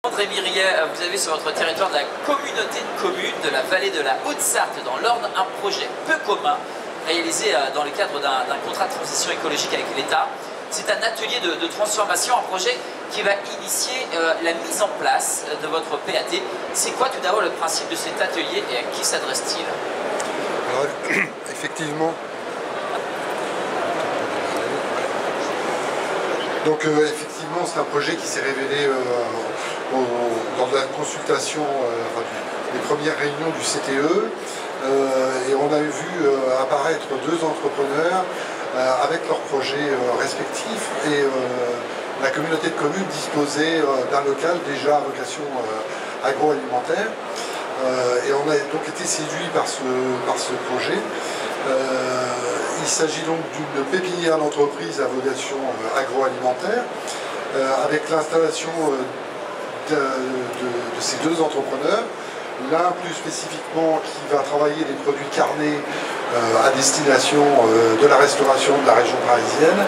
André Myriet, vous avez sur votre territoire de la communauté de communes de la vallée de la Haute-Sarthe dans l'Orne un projet peu commun réalisé dans le cadre d'un contrat de transition écologique avec l'État. C'est un atelier de transformation, un projet qui va initier la mise en place de votre PAT. C'est quoi tout d'abord le principe de cet atelier et à qui s'adresse-t-il? Alors, effectivement, c'est un projet qui s'est révélé lors de la consultation, des premières réunions du CTE, et on a vu apparaître deux entrepreneurs avec leurs projets respectifs, et la communauté de communes disposait d'un local déjà à vocation agroalimentaire, et on a donc été séduit par ce projet. Il s'agit donc d'une pépinière d'entreprise à vocation agroalimentaire, avec l'installation de ces deux entrepreneurs, l'un plus spécifiquement qui va travailler des produits carnés à destination de la restauration de la région parisienne,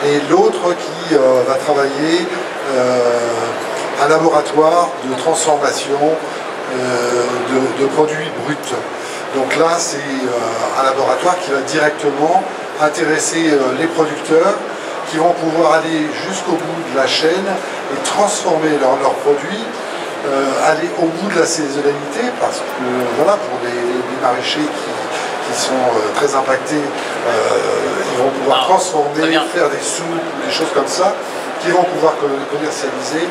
et l'autre qui va travailler un laboratoire de transformation de produits bruts. Donc là, c'est un laboratoire qui va directement intéresser les producteurs, qui vont pouvoir aller jusqu'au bout de la chaîne et transformer leurs produits, aller au bout de la saisonnalité, parce que voilà, pour les maraîchers qui sont très impactés, ils vont pouvoir transformer, faire des soupes, des choses comme ça, qui vont pouvoir commercialiser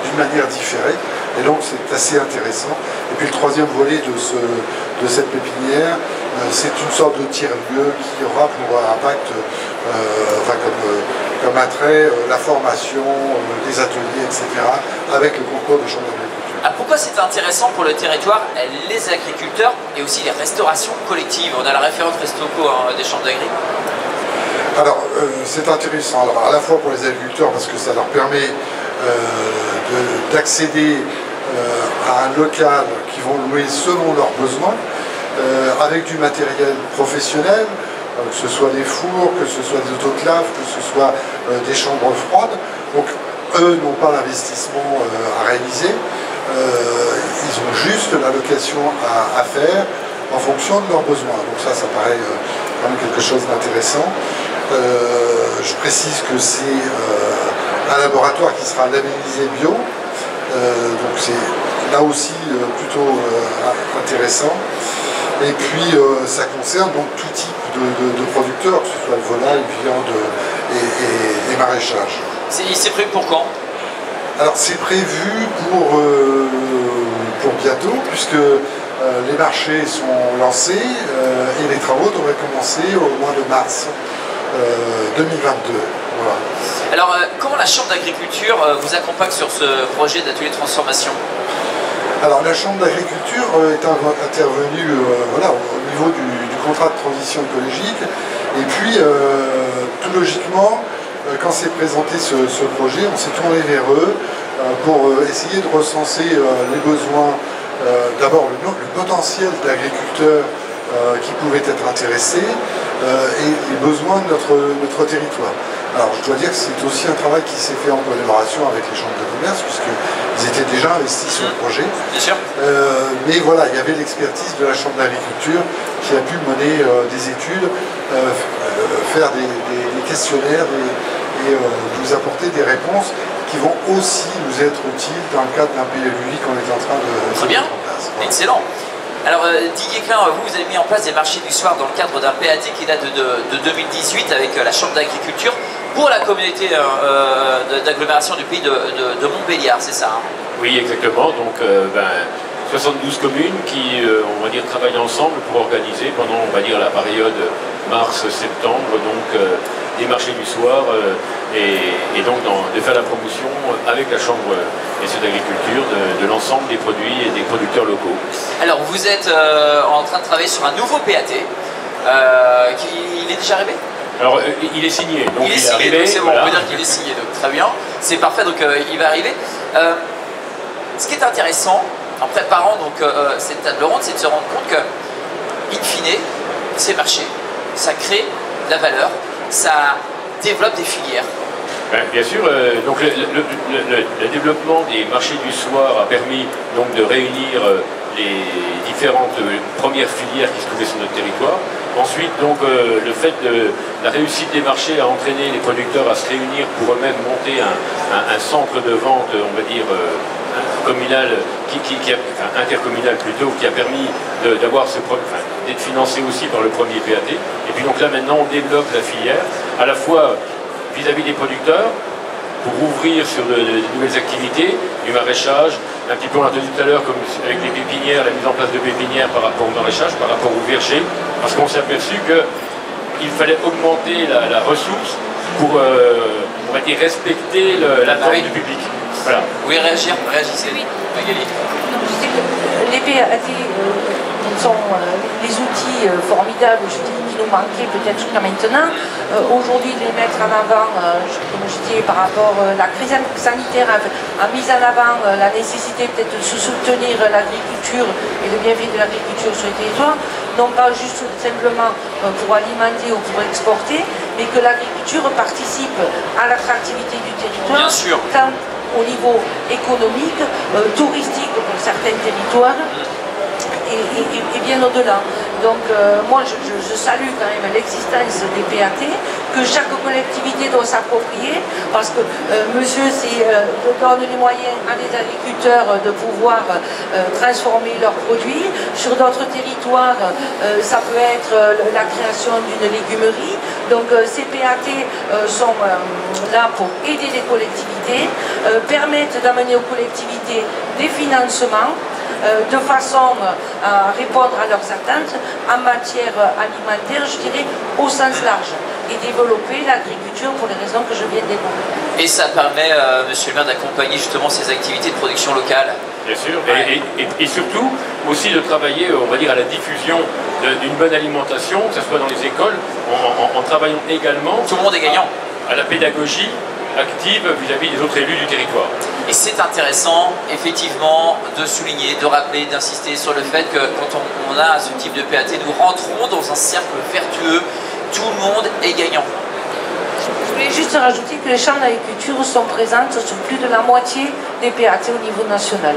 d'une manière différée. Et donc c'est assez intéressant. Et puis le troisième volet de cette pépinière, c'est une sorte de tiers-lieu qui aura pour impact, comme attrait, la formation, des ateliers, etc., avec le concours de chambres d'agriculture. Ah, pourquoi c'est intéressant pour le territoire, les agriculteurs et aussi les restaurations collectives? On a la référence Restoco des chambres d'agri. Alors, c'est intéressant, alors, à la fois pour les agriculteurs, parce que ça leur permet d'accéder à un local qu'ils vont louer selon leurs besoins, avec du matériel professionnel, que ce soit des fours, que ce soit des autoclaves, que ce soit des chambres froides. Donc eux n'ont pas d'investissement à réaliser, ils ont juste la location à faire en fonction de leurs besoins. Donc ça paraît quand même quelque chose d'intéressant. Je précise que c'est un laboratoire qui sera labellisé bio, donc c'est là aussi plutôt intéressant. Et puis ça concerne donc tout type de producteurs, que ce soit volaille, viande et maraîchage. C'est prévu pour quand? Alors c'est prévu pour bientôt, puisque les marchés sont lancés et les travaux devraient commencer au mois de mars 2022. Voilà. Alors comment la Chambre d'agriculture vous accompagne sur ce projet d'atelier de transformation? Alors la Chambre d'agriculture est intervenue voilà, au niveau du contrat de transition écologique, et puis tout logiquement, quand s'est présenté ce projet, on s'est tourné vers eux pour essayer de recenser les besoins, d'abord le potentiel d'agriculteurs qui pouvaient être intéressés et les besoins de notre territoire. Alors je dois dire que c'est aussi un travail qui s'est fait en collaboration avec les chambres de commerce, puisqu'ils étaient déjà investis sur le projet. Bien sûr. Mais voilà, il y avait l'expertise de la Chambre d'agriculture qui a pu mener des études, faire des questionnaires et nous apporter des réponses qui vont aussi nous être utiles dans le cadre d'un PLUI qu'on est en train de mettre en place. Voilà. Excellent. Alors Didier Klein, vous avez mis en place des marchés du soir dans le cadre d'un PAT qui date de 2018 avec la Chambre d'agriculture pour la communauté d'agglomération du pays de Montbéliard, c'est ça hein? Oui, exactement. Donc 72 communes qui, on va dire, travaillent ensemble pour organiser pendant, on va dire, la période mars-septembre, donc des marchés du soir et donc de faire la promotion avec la Chambre d'agriculture de l'ensemble des produits et des producteurs locaux. Alors vous êtes en train de travailler sur un nouveau PAT, il est déjà arrivé? Alors il est signé, donc il est arrivé, c'est bon, voilà. On peut dire qu'il est signé, donc très bien, c'est parfait, donc il va arriver. Ce qui est intéressant en préparant donc, cette table ronde, c'est de se rendre compte que, in fine, ces marchés, ça crée de la valeur, ça développe des filières. Bien sûr, donc le développement des marchés du soir a permis donc de réunir les différentes premières filières qui se trouvaient sur notre territoire. Ensuite, donc, le fait de la réussite des marchés a entraîné les producteurs à se réunir pour eux-mêmes monter un centre de vente, on va dire, communal, intercommunal plutôt, qui a permis d'avoir d'être financé aussi par le premier PAT. Et puis donc là maintenant on développe la filière, à la fois vis-à-vis des producteurs, pour ouvrir sur de nouvelles activités, du maraîchage, un petit peu on l'a entendu tout à l'heure, comme avec les pépinières, la mise en place de pépinières par rapport au maraîchage, par rapport au verger, parce qu'on s'est aperçu qu'il fallait augmenter la ressource pour, on va dire, respecter l'attente du public. Voilà. Oui, réagissez. Oui. Magali. Les PAT sont les outils formidables, je dis, qui nous manquaient peut-être jusqu'à maintenant. Aujourd'hui, les mettre en avant, comme je disais, par rapport à la crise sanitaire, a mis en avant la nécessité peut-être de soutenir l'agriculture et le bienfait de l'agriculture sur les territoires, non pas juste simplement pour alimenter ou pour exporter, mais que l'agriculture participe à l'attractivité du territoire. Bien sûr. Tant au niveau économique, touristique pour certains territoires, et bien au-delà. Donc moi je salue quand même l'existence des PAT, que chaque collectivité doit s'approprier, parce que monsieur donne les moyens à des agriculteurs de pouvoir transformer leurs produits. Sur d'autres territoires, ça peut être la création d'une légumerie. Donc ces PAT sont là pour aider les collectivités, permettent d'amener aux collectivités des financements, de façon à répondre à leurs attentes en matière alimentaire, je dirais, au sens large, et développer l'agriculture pour les raisons que je viens d'évoquer. Et ça permet, monsieur le maire, d'accompagner justement ces activités de production locale. Bien sûr, ouais. et surtout aussi de travailler, on va dire, à la diffusion d'une bonne alimentation, que ce soit dans les écoles, en travaillant également... Tout le monde est gagnant. À la pédagogie active vis-à-vis des autres élus du territoire. Et c'est intéressant, effectivement, de souligner, de rappeler, d'insister sur le fait que quand on a ce type de PAT, nous rentrons dans un cercle vertueux, tout le monde est gagnant. Je voulais juste rajouter que les chambres d'agriculture sont présentes sur plus de la moitié des PAT au niveau national.